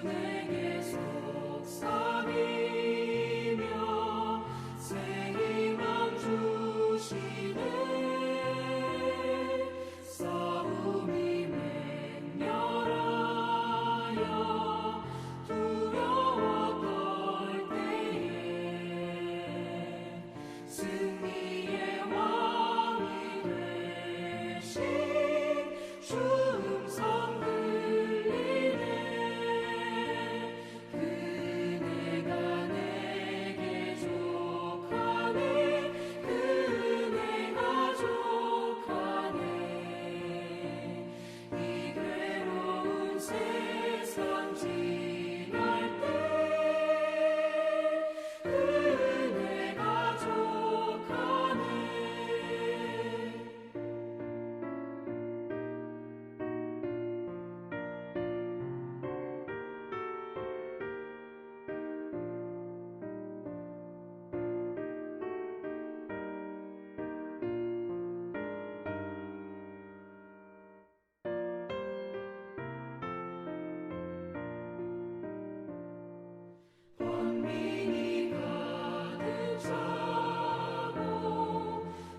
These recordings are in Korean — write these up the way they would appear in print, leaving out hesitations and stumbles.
내게 속삭이며 새 희망 주시네. 싸움이 맹렬하여 두려워 떨 때에 승리의 왕이 되신 주 음성 들리네. 그네가 내게 족하네. 그네가 족하네. 이 괴로운 세상 지날 때 그네가 족하네. 번민이 가득 차고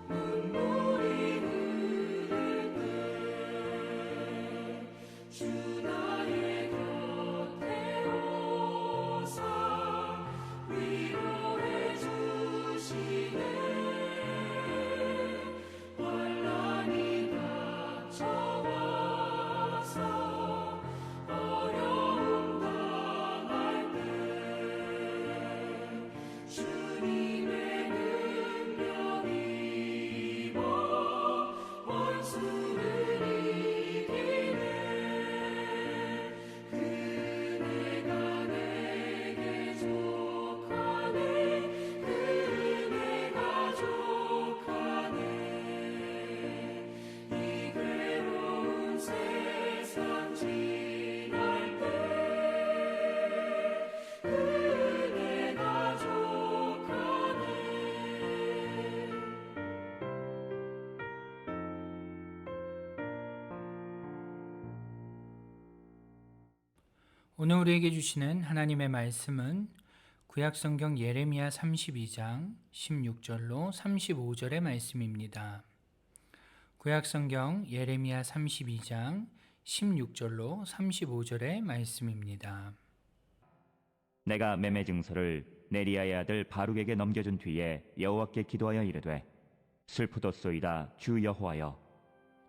눈물이 흐를 때 주 나의 곁에 오사 위로해 주시네. 환난이 닥쳐와서 어려움 당할 때 주님의 능력 입어 원수를 이기네. 그네가 내게 족하네. 그네가 족하네. 이 괴로운 세상 지날 때 그네가 족하네. 오늘 우리에게 주시는 하나님의 말씀은 구약성경 예레미야 32장 16절로 35절의 말씀입니다. 구약성경 예레미야 32장 16절로 35절의 말씀입니다. 내가 매매 증서를 네리야의 아들 바룩에게 넘겨준 뒤에 여호와께 기도하여 이르되, 슬프도소이다 주 여호와여,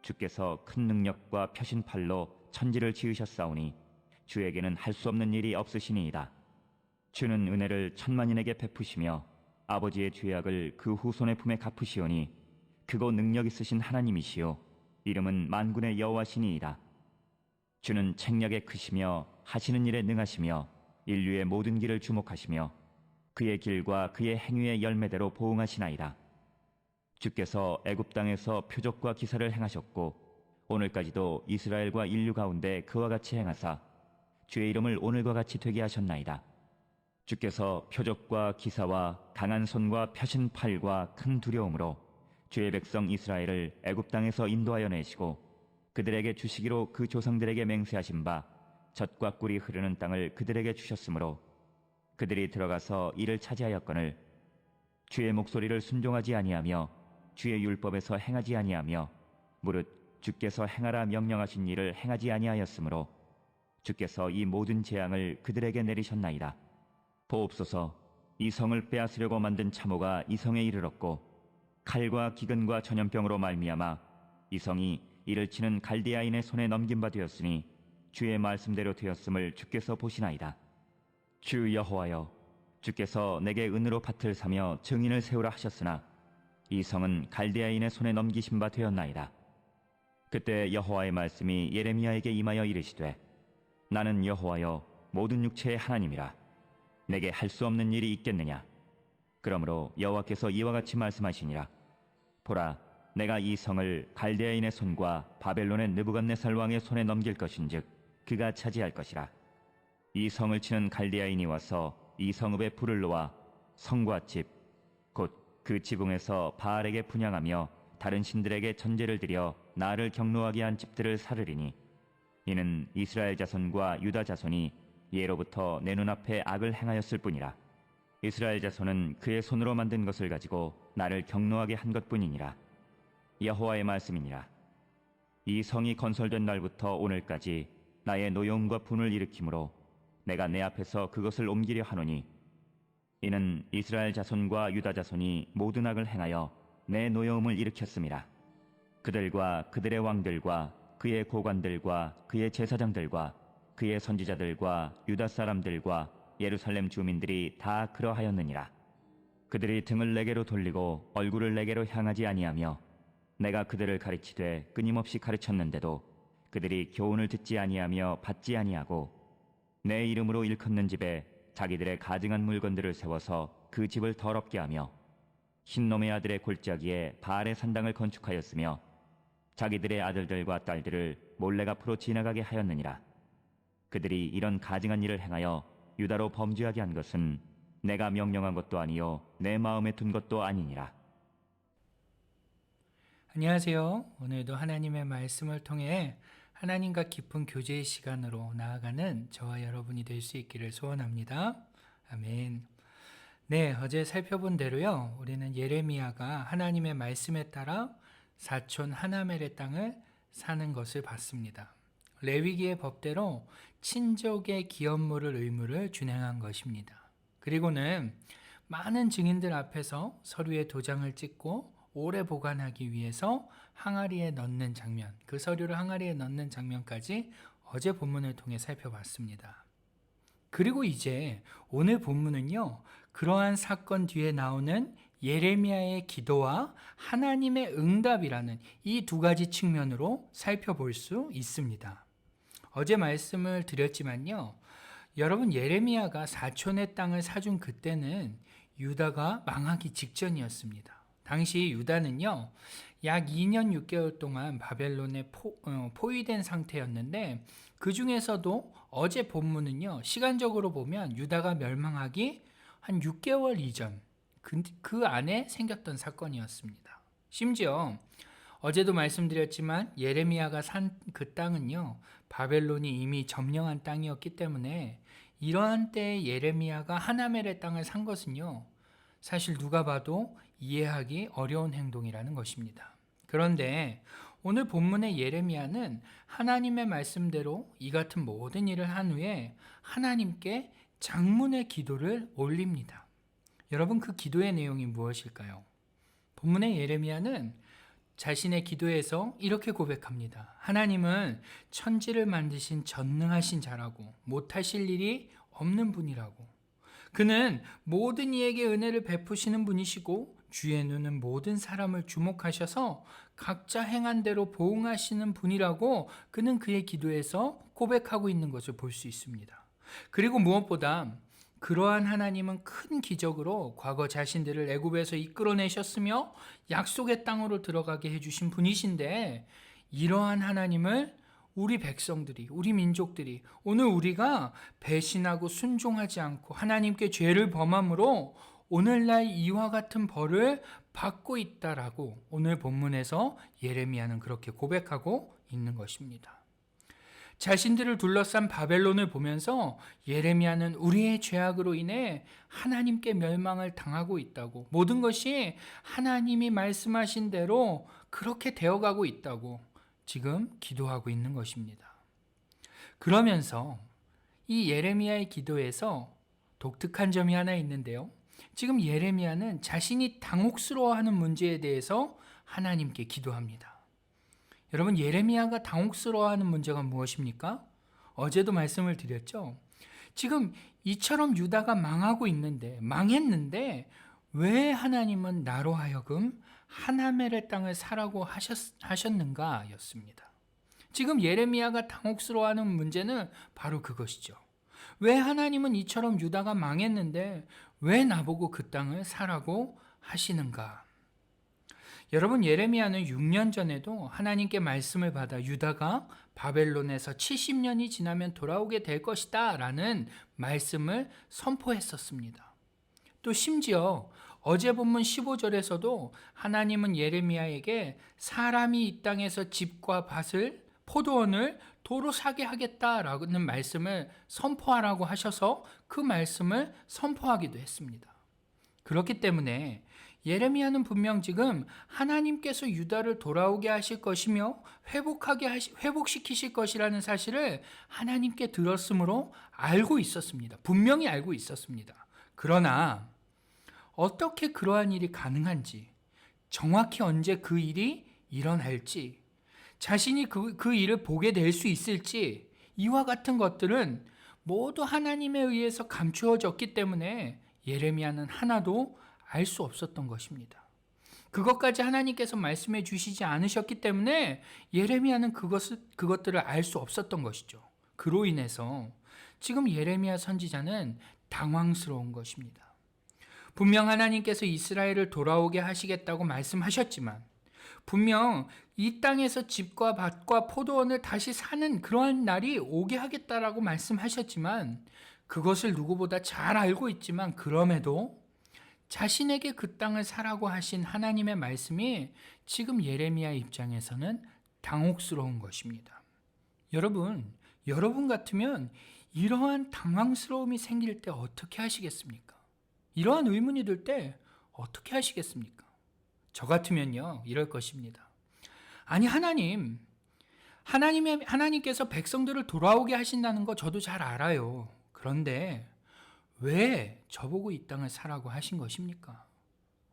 주께서 큰 능력과 펴신 팔로 천지를 지으셨사오니 주에게는 할 수 없는 일이 없으시니이다. 주는 은혜를 천만인에게 베푸시며 아버지의 죄악을 그 후손의 품에 갚으시오니 크고 능력 있으신 하나님이시요 이름은 만군의 여호와시니이다. 주는 책략에 크시며 하시는 일에 능하시며 인류의 모든 길을 주목하시며 그의 길과 그의 행위의 열매대로 보응하시나이다. 주께서 애굽 땅에서 표적과 기사를 행하셨고 오늘까지도 이스라엘과 인류 가운데 그와 같이 행하사 주의 이름을 오늘과 같이 되게 하셨나이다. 주께서 표적과 기사와 강한 손과 펴신 팔과 큰 두려움으로 주의 백성 이스라엘을 애굽 땅에서 인도하여 내시고 그들에게 주시기로 그 조상들에게 맹세하신 바 젖과 꿀이 흐르는 땅을 그들에게 주셨으므로 그들이 들어가서 이를 차지하였거늘 주의 목소리를 순종하지 아니하며 주의 율법에서 행하지 아니하며 무릇 주께서 행하라 명령하신 일을 행하지 아니하였으므로 주께서 이 모든 재앙을 그들에게 내리셨나이다. 보옵소서, 이 성을 빼앗으려고 만든 참호가 이 성에 이르렀고 칼과 기근과 전염병으로 말미암아 이 성이 이를 치는 갈대아인의 손에 넘긴 바 되었으니 주의 말씀대로 되었음을 주께서 보시나이다. 주 여호와여, 주께서 내게 은으로 밭을 사며 증인을 세우라 하셨으나 이 성은 갈대아인의 손에 넘기신 바 되었나이다. 그때 여호와의 말씀이 예레미야에게 임하여 이르시되, 나는 여호와여 모든 육체의 하나님이라. 내게 할 수 없는 일이 있겠느냐? 그러므로 여호와께서 이와 같이 말씀하시니라. 보라, 내가 이 성을 갈대아인의 손과 바벨론의 느부갓네살 왕의 손에 넘길 것인즉 그가 차지할 것이라. 이 성을 치는 갈대아인이 와서 이 성읍에 불을 놓아 성과 집 곧 그 지붕에서 바알에게 분향하며 다른 신들에게 전제를 드려 나를 경노하게 한 집들을 사르리니 이는 이스라엘 자손과 유다 자손이 예로부터 내 눈앞에 악을 행하였을 뿐이라. 이스라엘 자손은 그의 손으로 만든 것을 가지고 나를 경노하게 한 것뿐이니라. 여호와의 말씀이니라. 이 성이 건설된 날부터 오늘까지 나의 노여움과 분을 일으키므로 내가 내 앞에서 그것을 옮기려 하노니, 이는 이스라엘 자손과 유다 자손이 모든 악을 행하여 내 노여움을 일으켰음이라. 그들과 그들의 왕들과 그의 고관들과 그의 제사장들과 그의 선지자들과 유다 사람들과 예루살렘 주민들이 다 그러하였느니라. 그들이 등을 내게로 돌리고 얼굴을 내게로 향하지 아니하며 내가 그들을 가르치되 끊임없이 가르쳤는데도 그들이 교훈을 듣지 아니하며 받지 아니하고 내 이름으로 일컫는 집에 자기들의 가증한 물건들을 세워서 그 집을 더럽게 하며 흰놈의 아들의 골짜기에 바알의 산당을 건축하였으며 자기들의 아들들과 딸들을 몰래 앞으로 지나가게 하였느니라. 그들이 이런 가증한 일을 행하여 유다로 범죄하게 한 것은 내가 명령한 것도 아니요 내 마음에 둔 것도 아니니라. 안녕하세요. 오늘도 하나님의 말씀을 통해 하나님과 깊은 교제의 시간으로 나아가는 저와 여러분이 될 수 있기를 소원합니다. 아멘. 네, 어제 살펴본 대로요, 우리는 예레미야가 하나님의 말씀에 따라 사촌 하나멜의 땅을 사는 것을 봤습니다. 레위기의 법대로 친족의 기업물을 의무를 준행한 것입니다. 그리고는 많은 증인들 앞에서 서류에 도장을 찍고 오래 보관하기 위해서 항아리에 넣는 장면, 그 서류를 항아리에 넣는 장면까지 어제 본문을 통해 살펴봤습니다. 그리고 이제 오늘 본문은요, 그러한 사건 뒤에 나오는 예레미야의 기도와 하나님의 응답이라는 이 두 가지 측면으로 살펴볼 수 있습니다. 어제 말씀을 드렸지만요, 여러분, 예레미야가 사촌의 땅을 사준 그때는 유다가 망하기 직전이었습니다. 당시 유다는요, 약 2년 6개월 동안 바벨론에 포위된 상태였는데, 그 중에서도 어제 본문은요, 시간적으로 보면 유다가 멸망하기 한 6개월 이전, 그 안에 생겼던 사건이었습니다. 심지어 어제도 말씀드렸지만 예레미야가 산 그 땅은요, 바벨론이 이미 점령한 땅이었기 때문에 이러한 때에 예레미야가 하나멜의 땅을 산 것은요, 사실 누가 봐도 이해하기 어려운 행동이라는 것입니다. 그런데 오늘 본문의 예레미야는 하나님의 말씀대로 이 같은 모든 일을 한 후에 하나님께 장문의 기도를 올립니다. 여러분, 그 기도의 내용이 무엇일까요? 본문의 예레미야는 자신의 기도에서 이렇게 고백합니다. 하나님은 천지를 만드신 전능하신 자라고, 못하실 일이 없는 분이라고. 그는 모든 이에게 은혜를 베푸시는 분이시고 주의 눈은 모든 사람을 주목하셔서 각자 행한 대로 보응하시는 분이라고 그는 그의 기도에서 고백하고 있는 것을 볼 수 있습니다. 그리고 무엇보다 그러한 하나님은 큰 기적으로 과거 자신들을 애굽에서 이끌어내셨으며 약속의 땅으로 들어가게 해주신 분이신데, 이러한 하나님을 우리 백성들이, 우리 민족들이, 오늘 우리가 배신하고 순종하지 않고 하나님께 죄를 범함으로 오늘날 이와 같은 벌을 받고 있다라고 오늘 본문에서 예레미야는 그렇게 고백하고 있는 것입니다. 자신들을 둘러싼 바벨론을 보면서 예레미야는 우리의 죄악으로 인해 하나님께 멸망을 당하고 있다고, 모든 것이 하나님이 말씀하신 대로 그렇게 되어가고 있다고 지금 기도하고 있는 것입니다. 그러면서 이 예레미야의 기도에서 독특한 점이 하나 있는데요. 지금 예레미야는 자신이 당혹스러워하는 문제에 대해서 하나님께 기도합니다. 여러분, 예레미야가 당혹스러워하는 문제가 무엇입니까? 어제도 말씀을 드렸죠. 지금 이처럼 유다가 망했는데 왜 하나님은 나로 하여금 하나멜의 땅을 사라고 하셨는가 였습니다. 지금 예레미야가 당혹스러워하는 문제는 바로 그것이죠. 왜 하나님은 이처럼 유다가 망했는데 왜 나보고 그 땅을 사라고 하시는가? 여러분, 예레미야는 6년 전에도 하나님께 말씀을 받아 유다가 바벨론에서 70년이 지나면 돌아오게 될 것이다 라는 말씀을 선포했었습니다. 또 심지어 어제 본문 15절에서도 하나님은 예레미야에게 사람이 이 땅에서 집과 밭을 포도원을 도로 사게 하겠다라는 말씀을 선포하라고 하셔서 그 말씀을 선포하기도 했습니다. 그렇기 때문에 예레미야는 분명 지금 하나님께서 유다를 돌아오게 하실 것이며 회복시키실 것이라는 사실을 하나님께 들었으므로 알고 있었습니다. 분명히 알고 있었습니다. 그러나 어떻게 그러한 일이 가능한지, 정확히 언제 그 일이 일어날지, 자신이 그 일을 보게 될 수 있을지, 이와 같은 것들은 모두 하나님에 의해서 감추어졌기 때문에 예레미야는 하나도 알 수 없었던 것입니다. 그것까지 하나님께서 말씀해 주시지 않으셨기 때문에 예레미야는 그것들을 알 수 없었던 것이죠. 그로 인해서 지금 예레미야 선지자는 당황스러운 것입니다. 분명 하나님께서 이스라엘을 돌아오게 하시겠다고 말씀하셨지만, 분명 이 땅에서 집과 밭과 포도원을 다시 사는 그러한 날이 오게 하겠다라고 말씀하셨지만, 그것을 누구보다 잘 알고 있지만, 그럼에도 자신에게 그 땅을 사라고 하신 하나님의 말씀이 지금 예레미야 입장에서는 당혹스러운 것입니다. 여러분 같으면 이러한 당황스러움이 생길 때 어떻게 하시겠습니까? 이러한 의문이 들 때 어떻게 하시겠습니까? 저 같으면요, 이럴 것입니다. 아니, 하나님께서 백성들을 돌아오게 하신다는 거 저도 잘 알아요. 그런데 왜 저보고 이 땅을 사라고 하신 것입니까?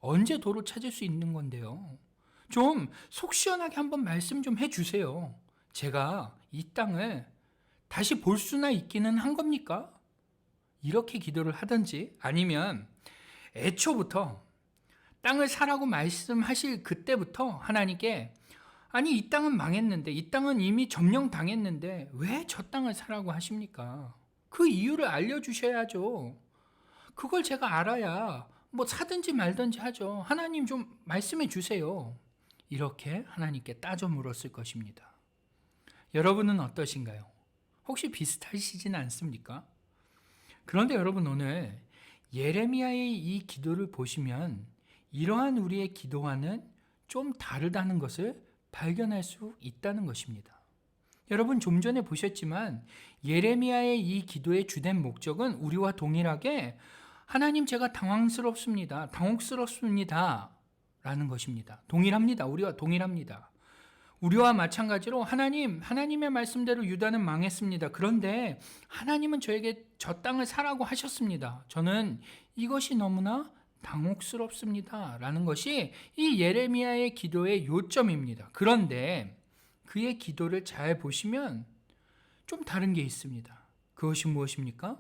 언제 도로 찾을 수 있는 건데요? 좀 속 시원하게 한번 말씀 좀 해주세요. 제가 이 땅을 다시 볼 수나 있기는 한 겁니까? 이렇게 기도를 하든지, 아니면 애초부터 땅을 사라고 말씀하실 그때부터 하나님께, 아니 이 땅은 망했는데, 이 땅은 이미 점령당했는데 왜 저 땅을 사라고 하십니까? 그 이유를 알려주셔야죠. 그걸 제가 알아야 뭐 사든지 말든지 하죠. 하나님 좀 말씀해 주세요. 이렇게 하나님께 따져 물었을 것입니다. 여러분은 어떠신가요? 혹시 비슷하시진 않습니까? 그런데 여러분, 오늘 예레미야의 이 기도를 보시면 이러한 우리의 기도와는 좀 다르다는 것을 발견할 수 있다는 것입니다. 여러분, 좀 전에 보셨지만 예레미야의 이 기도의 주된 목적은 우리와 동일하게 하나님, 제가 당혹스럽습니다 라는 것입니다. 동일합니다. 우리와 동일합니다. 우리와 마찬가지로 하나님의 말씀대로 유다는 망했습니다. 그런데 하나님은 저에게 저 땅을 사라고 하셨습니다. 저는 이것이 너무나 당혹스럽습니다 라는 것이 이 예레미야의 기도의 요점입니다. 그런데 그의 기도를 잘 보시면 좀 다른 게 있습니다. 그것이 무엇입니까?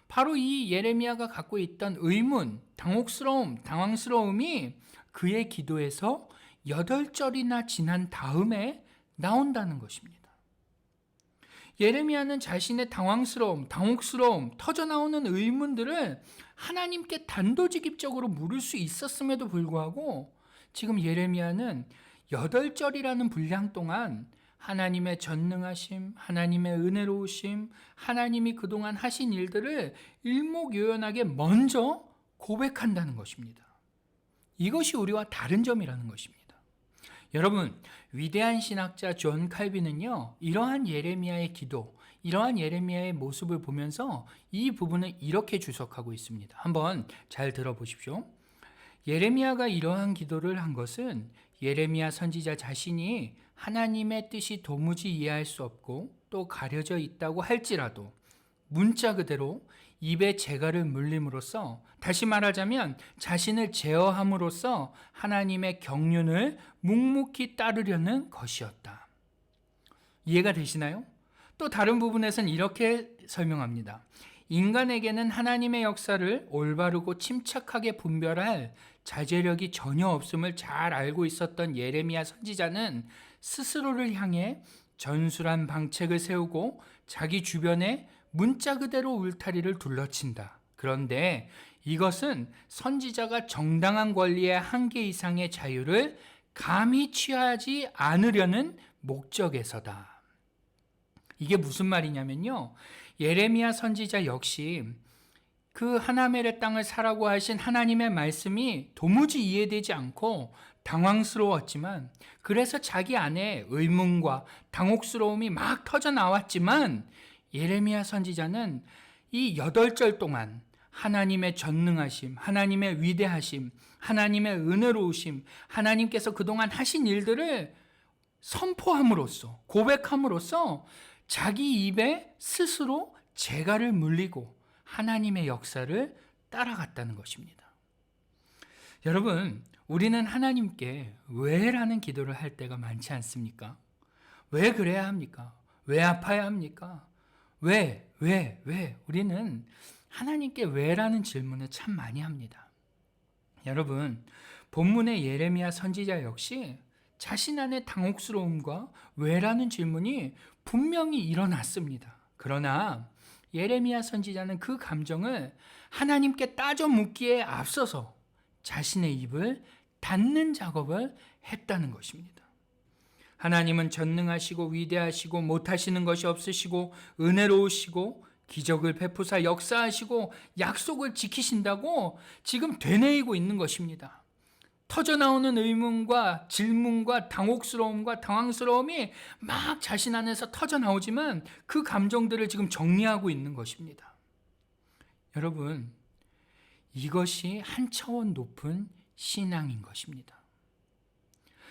바로 이 예레미야가 갖고 있던 의문, 당황스러움이 그의 기도에서 8절이나 지난 다음에 나온다는 것입니다. 예레미야는 자신의 당혹스러움, 터져나오는 의문들을 하나님께 단도직입적으로 물을 수 있었음에도 불구하고 지금 예레미야는 8절이라는 분량 동안 하나님의 전능하심, 하나님의 은혜로우심, 하나님이 그동안 하신 일들을 일목요연하게 먼저 고백한다는 것입니다. 이것이 우리와 다른 점이라는 것입니다. 여러분, 위대한 신학자 존 칼빈은요, 이러한 예레미야의 기도, 이러한 예레미야의 모습을 보면서 이 부분을 이렇게 주석하고 있습니다. 한번 잘 들어보십시오. 예레미야가 이러한 기도를 한 것은 예레미야 선지자 자신이 하나님의 뜻이 도무지 이해할 수 없고 또 가려져 있다고 할지라도 문자 그대로 입에 재갈을 물림으로써, 다시 말하자면 자신을 제어함으로써 하나님의 경륜을 묵묵히 따르려는 것이었다. 이해가 되시나요? 또 다른 부분에서는 이렇게 설명합니다. 인간에게는 하나님의 역사를 올바르고 침착하게 분별할 자제력이 전혀 없음을 잘 알고 있었던 예레미야 선지자는 스스로를 향해 전술한 방책을 세우고 자기 주변에 문자 그대로 울타리를 둘러친다. 그런데 이것은 선지자가 정당한 권리의 한계 이상의 자유를 감히 취하지 않으려는 목적에서다. 이게 무슨 말이냐면요, 예레미야 선지자 역시 그 하나멜의 땅을 사라고 하신 하나님의 말씀이 도무지 이해되지 않고 당황스러웠지만, 그래서 자기 안에 의문과 당혹스러움이 막 터져 나왔지만, 예레미야 선지자는 이 8절 동안 하나님의 전능하심, 하나님의 위대하심, 하나님의 은혜로우심, 하나님께서 그동안 하신 일들을 선포함으로써, 고백함으로써 자기 입에 스스로 재갈을 물리고 하나님의 역사를 따라갔다는 것입니다. 여러분, 우리는 하나님께 왜라는 기도를 할 때가 많지 않습니까? 왜 그래야 합니까? 왜 아파야 합니까? 왜? 우리는 하나님께 왜라는 질문을 참 많이 합니다. 여러분, 본문의 예레미야 선지자 역시 자신 안의 당혹스러움과 왜라는 질문이 분명히 일어났습니다. 그러나 예레미야 선지자는 그 감정을 하나님께 따져 묻기에 앞서서 자신의 입을 닫는 작업을 했다는 것입니다. 하나님은 전능하시고 위대하시고 못하시는 것이 없으시고 은혜로우시고 기적을 베푸사 역사하시고 약속을 지키신다고 지금 되뇌이고 있는 것입니다. 터져나오는 의문과 질문과 당혹스러움과 당황스러움이 막 자신 안에서 터져나오지만 그 감정들을 지금 정리하고 있는 것입니다. 여러분, 이것이 한 차원 높은 신앙인 것입니다.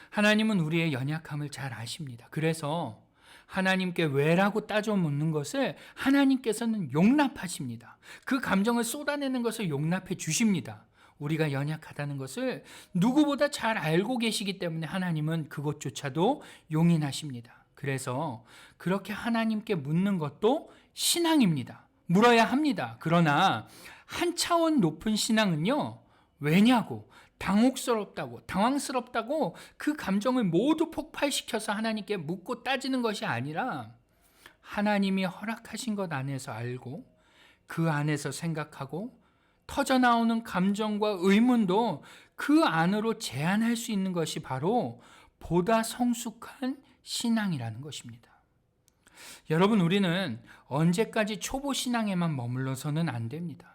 하나님은 우리의 연약함을 잘 아십니다. 그래서 하나님께 왜라고 따져 묻는 것을 하나님께서는 용납하십니다. 그 감정을 쏟아내는 것을 용납해 주십니다. 우리가 연약하다는 것을 누구보다 잘 알고 계시기 때문에 하나님은 그것조차도 용인하십니다. 그래서 그렇게 하나님께 묻는 것도 신앙입니다. 물어야 합니다. 그러나 한 차원 높은 신앙은요, 왜냐고, 당혹스럽다고, 당황스럽다고 그 감정을 모두 폭발시켜서 하나님께 묻고 따지는 것이 아니라 하나님이 허락하신 것 안에서 알고 그 안에서 생각하고 터져나오는 감정과 의문도 그 안으로 제한할 수 있는 것이 바로 보다 성숙한 신앙이라는 것입니다. 여러분, 우리는 언제까지 초보 신앙에만 머물러서는 안 됩니다.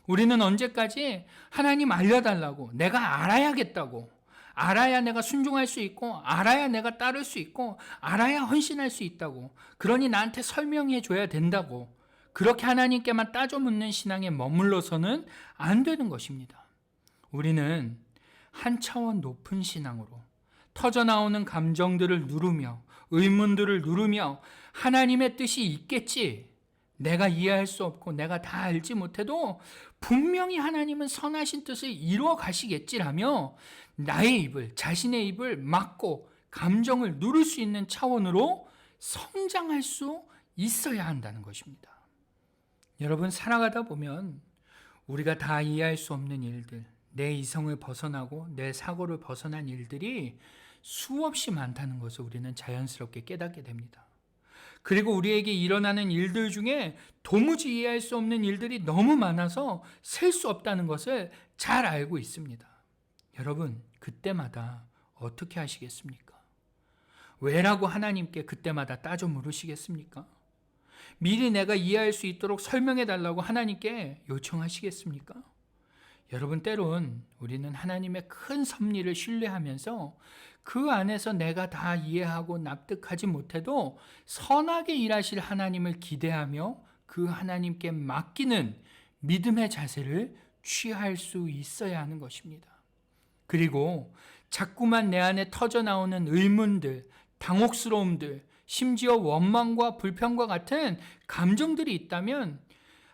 우리는 언제까지 하나님 알려달라고, 내가 알아야겠다고, 알아야 내가 순종할 수 있고, 알아야 내가 따를 수 있고, 알아야 헌신할 수 있다고, 그러니 나한테 설명해 줘야 된다고, 그렇게 하나님께만 따져 묻는 신앙에 머물러서는 안 되는 것입니다. 우리는 한 차원 높은 신앙으로 터져나오는 감정들을 누르며 의문들을 누르며 하나님의 뜻이 있겠지, 내가 이해할 수 없고 내가 다 알지 못해도 분명히 하나님은 선하신 뜻을 이루어 가시겠지라며 나의 입을, 자신의 입을 막고 감정을 누를 수 있는 차원으로 성장할 수 있어야 한다는 것입니다. 여러분, 살아가다 보면 우리가 다 이해할 수 없는 일들, 내 이성을 벗어나고 내 사고를 벗어난 일들이 수없이 많다는 것을 우리는 자연스럽게 깨닫게 됩니다. 그리고 우리에게 일어나는 일들 중에 도무지 이해할 수 없는 일들이 너무 많아서 셀 수 없다는 것을 잘 알고 있습니다. 여러분, 그때마다 어떻게 하시겠습니까? 왜라고 하나님께 그때마다 따져 물으시겠습니까? 미리 내가 이해할 수 있도록 설명해 달라고 하나님께 요청하시겠습니까? 여러분, 때론 우리는 하나님의 큰 섭리를 신뢰하면서 그 안에서 내가 다 이해하고 납득하지 못해도 선하게 일하실 하나님을 기대하며 그 하나님께 맡기는 믿음의 자세를 취할 수 있어야 하는 것입니다. 그리고 자꾸만 내 안에 터져나오는 의문들, 당혹스러움들, 심지어 원망과 불평과 같은 감정들이 있다면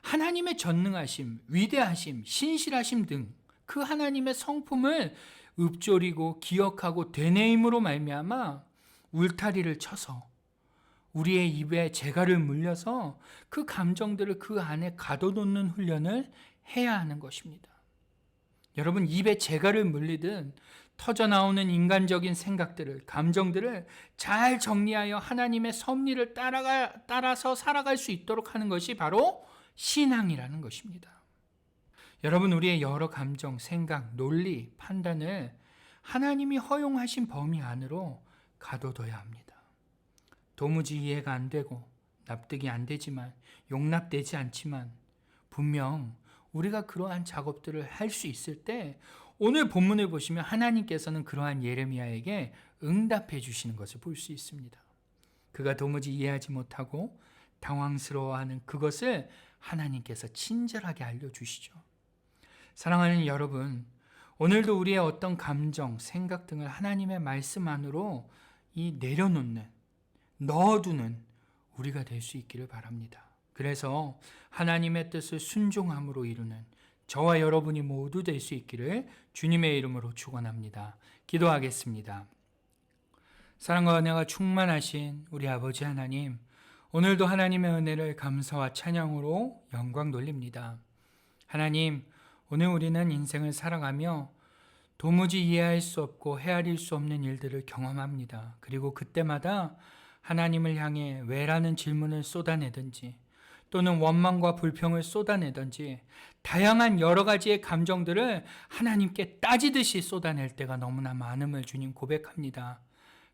하나님의 전능하심, 위대하심, 신실하심 등 그 하나님의 성품을 읊조리고 기억하고 되뇌임으로 말미암아 울타리를 쳐서 우리의 입에 재갈을 물려서 그 감정들을 그 안에 가둬놓는 훈련을 해야 하는 것입니다. 여러분, 입에 재갈을 물리든 터져나오는 인간적인 생각들을, 감정들을 잘 정리하여 하나님의 섭리를 따라서 살아갈 수 있도록 하는 것이 바로 신앙이라는 것입니다. 여러분, 우리의 여러 감정, 생각, 논리, 판단을 하나님이 허용하신 범위 안으로 가둬둬야 합니다. 도무지 이해가 안 되고 납득이 안 되지만, 용납되지 않지만 분명 우리가 그러한 작업들을 할 수 있을 때 오늘 본문을 보시면 하나님께서는 그러한 예레미야에게 응답해 주시는 것을 볼 수 있습니다. 그가 도무지 이해하지 못하고 당황스러워하는 그것을 하나님께서 친절하게 알려주시죠. 사랑하는 여러분, 오늘도 우리의 어떤 감정, 생각 등을 하나님의 말씀 안으로 내려놓는, 넣어두는 우리가 될 수 있기를 바랍니다. 그래서 하나님의 뜻을 순종함으로 이루는 저와 여러분이 모두 될 수 있기를 주님의 이름으로 축원합니다. 기도하겠습니다. 사랑과 은혜가 충만하신 우리 아버지 하나님, 오늘도 하나님의 은혜를 감사와 찬양으로 영광 돌립니다. 하나님, 오늘 우리는 인생을 살아가며 도무지 이해할 수 없고 헤아릴 수 없는 일들을 경험합니다. 그리고 그때마다 하나님을 향해 왜라는 질문을 쏟아내든지 또는 원망과 불평을 쏟아내든지 다양한 여러 가지의 감정들을 하나님께 따지듯이 쏟아낼 때가 너무나 많음을 주님 고백합니다.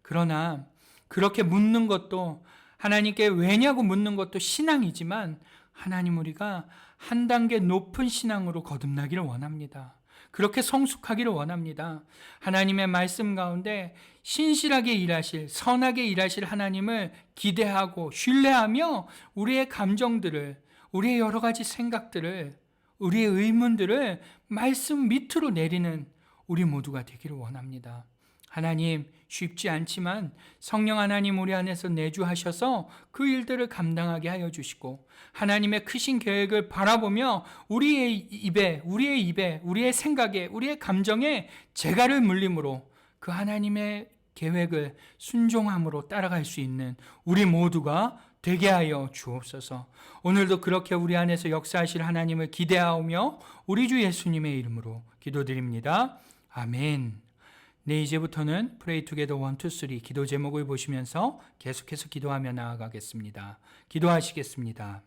그러나 그렇게 묻는 것도, 하나님께 왜냐고 묻는 것도 신앙이지만 하나님, 우리가 한 단계 높은 신앙으로 거듭나기를 원합니다. 그렇게 성숙하기를 원합니다. 하나님의 말씀 가운데 신실하게 일하실, 선하게 일하실 하나님을 기대하고 신뢰하며 우리의 감정들을, 우리의 여러 가지 생각들을, 우리의 의문들을 말씀 밑으로 내리는 우리 모두가 되기를 원합니다. 하나님, 쉽지 않지만 성령 하나님 우리 안에서 내주하셔서 그 일들을 감당하게 하여 주시고, 하나님의 크신 계획을 바라보며 우리의 입에, 우리의 생각에, 우리의 감정에 재갈을 물림으로 그 하나님의 계획을 순종함으로 따라갈 수 있는 우리 모두가 되게 하여 주옵소서. 오늘도 그렇게 우리 안에서 역사하실 하나님을 기대하며 우리 주 예수님의 이름으로 기도드립니다. 아멘. 네, 이제부터는 Pray Together 1, 2, 3 기도 제목을 보시면서 계속해서 기도하며 나아가겠습니다. 기도하시겠습니다.